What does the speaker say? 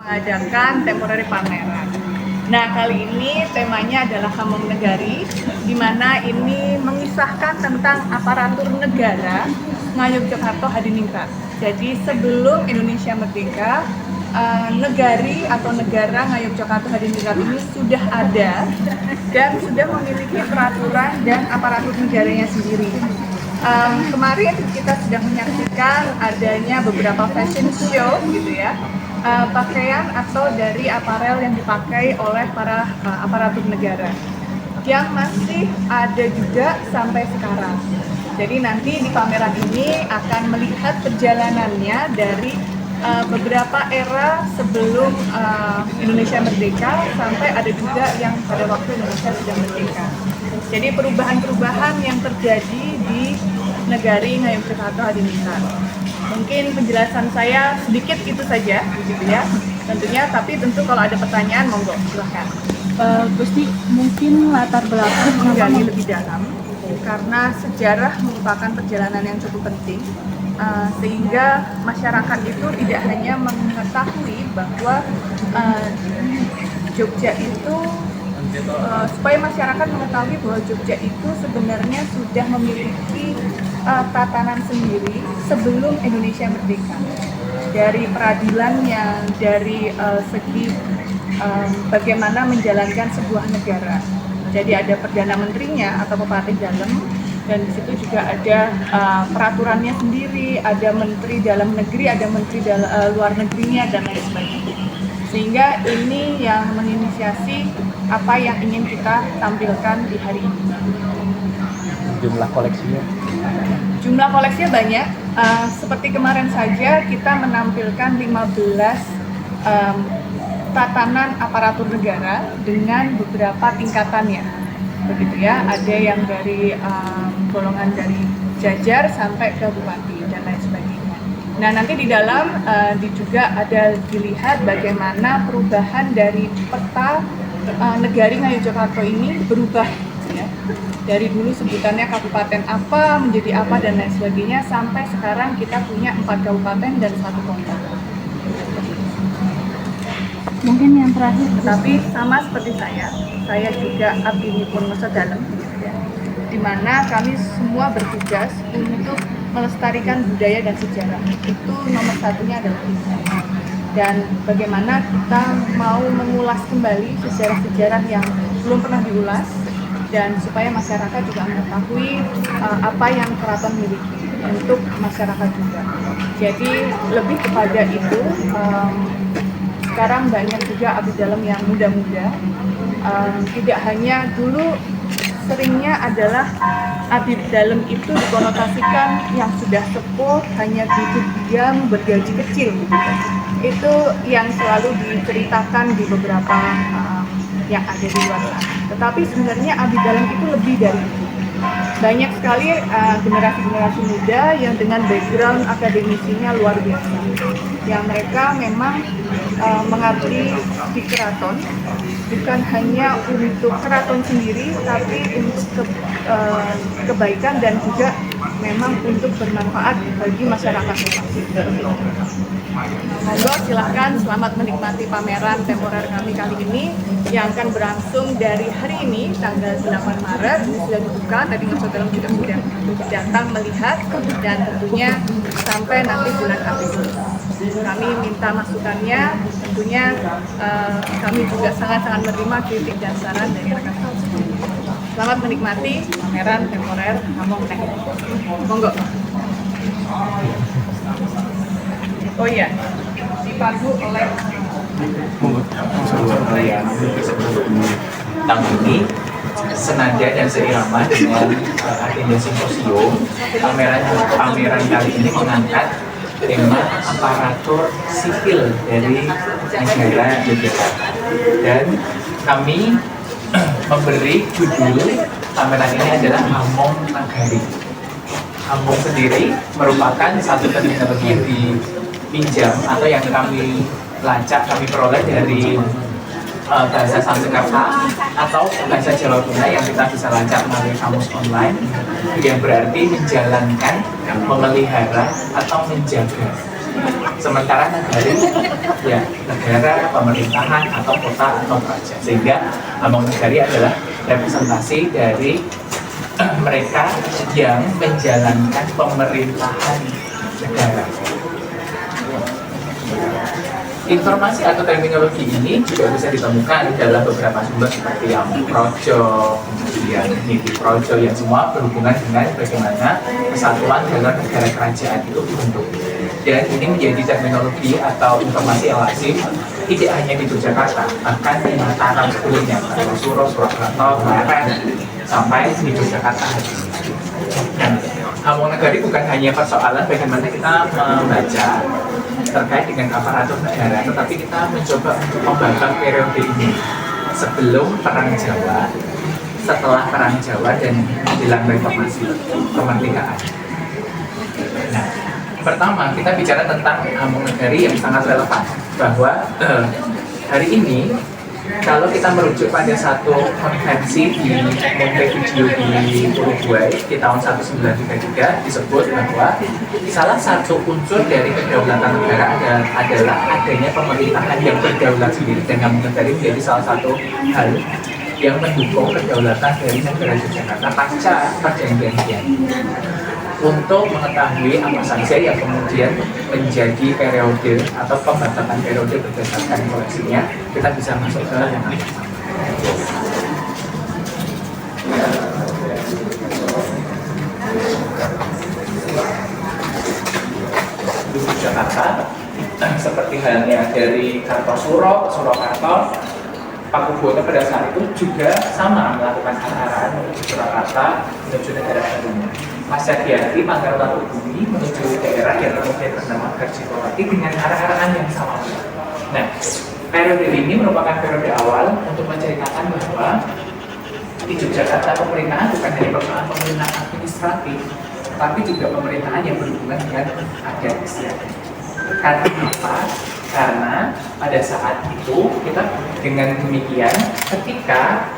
mengadakan temporary pameran. Nah, kali ini temanya adalah Hamong Negari, di mana ini mengisahkan tentang aparatur negara Ngayogyakarta Hadiningrat. Jadi sebelum Indonesia merdeka, negari atau negara Ngayogyakarta Hadiningrat ini sudah ada dan sudah memiliki peraturan dan aparatur negaranya sendiri. Kemarin kita sudah menyaksikan adanya beberapa fashion show gitu ya, pakaian atau dari aparel yang dipakai oleh para aparatur negara yang masih ada juga sampai sekarang. Jadi nanti di pameran ini akan melihat perjalanannya dari beberapa era sebelum Indonesia merdeka sampai ada juga yang pada waktu Indonesia sudah merdeka. Jadi perubahan-perubahan yang terjadi di negari Ngayogyakarta Hadiningrat. Mungkin penjelasan saya sedikit itu saja, gitu ya. Tentunya, tapi tentu kalau ada pertanyaan, monggo silahkan. Gusti, mungkin latar belakang Menggali lebih dalam, karena sejarah merupakan perjalanan yang cukup penting, sehingga masyarakat itu tidak hanya mengetahui bahwa Jogja itu supaya masyarakat mengetahui bahwa Jogja itu sebenarnya sudah memiliki tatanan sendiri sebelum Indonesia merdeka. Dari peradilannya, dari segi bagaimana menjalankan sebuah negara. Jadi ada Perdana Menterinya atau Bupati Dalem, dan di situ juga ada peraturannya sendiri, ada Menteri Dalam Negeri, ada Menteri Luar Negerinya, dan lain sebagainya. Sehingga ini yang menginisiasi apa yang ingin kita tampilkan di hari ini. Jumlah koleksinya? Jumlah koleksinya banyak. Seperti kemarin saja kita menampilkan 15 tatanan aparatur negara dengan beberapa tingkatannya. Begitu ya, ada yang dari golongan dari jajar sampai ke bupati dan lain sebagainya. Nah, nanti di dalam juga ada dilihat bagaimana perubahan dari peta negari Ngayogyakarta ini berubah ya. Dari dulu sebutannya kabupaten apa menjadi apa dan lain sebagainya, sampai sekarang kita punya 4 kabupaten dan 1 kota. mungkin yang terakhir, Tetapi sama seperti saya juga abdi pun masa dalam gitu ya. Di mana kami semua bertugas untuk melestarikan budaya dan sejarah. Itu nomor satunya adalah kita. Dan bagaimana kita mau mengulas kembali sejarah-sejarah yang belum pernah diulas, dan supaya masyarakat juga mengetahui apa yang keraton miliki untuk masyarakat juga. Jadi lebih kepada itu, sekarang banyak juga abdi dalam yang muda-muda, tidak hanya dulu seringnya adalah abdi dalam itu dikonotasikan yang sudah sepuh, hanya duduk diam, bergaji kecil gitu. Itu yang selalu diceritakan di beberapa yang ada di luar sana. Tetapi sebenarnya abdi dalam itu lebih dari itu. Banyak sekali generasi-generasi muda yang dengan background akademisinya luar biasa, yang mereka memang mengabdi di keraton, bukan hanya untuk keraton sendiri, tapi untuk kebaikan dan juga memang untuk bermanfaat bagi masyarakat. Monggo silahkan, selamat menikmati pameran temporer kami kali ini yang akan berlangsung dari hari ini tanggal 8 Maret. Ini sudah dibuka, tadi Mas Dalam juga sudah datang melihat, dan tentunya sampai nanti bulan Agustus. Kami minta masukannya, tentunya kami juga sangat-sangat menerima kritik dan saran dari rekan-rekan. Selamat menikmati pameran temporer Hamong Negari. Monggo. Oh iya, dipandu oleh tahun ini senada dan seirama dengan agenda simposium. Pameran kali ini mengangkat tema aparatur sipil dari negara Yogyakarta, dan kami memberi judul pameran ini adalah Hamong Negari. Hamong sendiri merupakan satu terminologi yang dipinjam atau yang kami lacak, kami peroleh dari bahasa Sanskerta atau bahasa Jawa Tuna yang kita bisa lacak melalui kamus online, yang berarti menjalankan, memelihara atau menjaga. Sementara nagari ya negara, pemerintahan atau kota atau raja. Sehingga Among Nagari adalah representasi dari mereka yang menjalankan pemerintahan negara. Informasi atau terminologi ini juga bisa ditemukan dalam beberapa sumber seperti Among Projo, kemudian Niti Projo, yang semua berhubungan dengan bagaimana kesatuan dalam negara kerajaan itu dibentuk. Dan ini menjadi terminologi atau informasi yang lazim tidak hanya di Yogyakarta, bahkan di Mataram sebelumnya, Kartosuro, Surakarta, Klaten, sampai di Yogyakarta. Dan Among Nagari bukan hanya persoalan bagaimana kita membaca terkait dengan aparatur negara, tetapi kita mencoba untuk membaca periode ini sebelum Perang Jawa, setelah Perang Jawa, dan menjelang reformasi kemerdekaan. Nah, pertama kita bicara tentang Among Nagari yang sangat relevan, bahwa hari ini kalau kita merujuk pada satu konvensi di Montevideo di Uruguay di tahun 1933, disebut bahwa salah satu unsur dari kedaulatan negara adalah adanya pemerintahan yang berdaulat sendiri, dan Among Nagari menjadi salah satu hal yang mendukung kedaulatan dari negara Yogyakarta pasca perjanjian Kiai. Untuk mengetahui apa saja yang kemudian menjadi periode atau pembatasan periode berdasarkan koleksinya, kita bisa masuk ke yang lain. Di Yogyakarta, seperti halnya dari Kartosuro ke Surakarta, Pakubuwono pada saat itu juga sama melakukan arahan menuju Surakarta, menuju negara barunya. Pasca Kiai, Manggar Batu Bumi menuju daerah yang kemudian bernama Garjipawati dengan arah-arahan yang sama. Nah, periode ini merupakan periode awal untuk menceritakan bahwa di Yogyakarta pemerintahan bukan hanya persoalan pemerintahan administratif, tapi juga pemerintahan yang berhubungan dengan adat istiadat. Karena apa? Karena pada saat itu kita dengan demikian ketika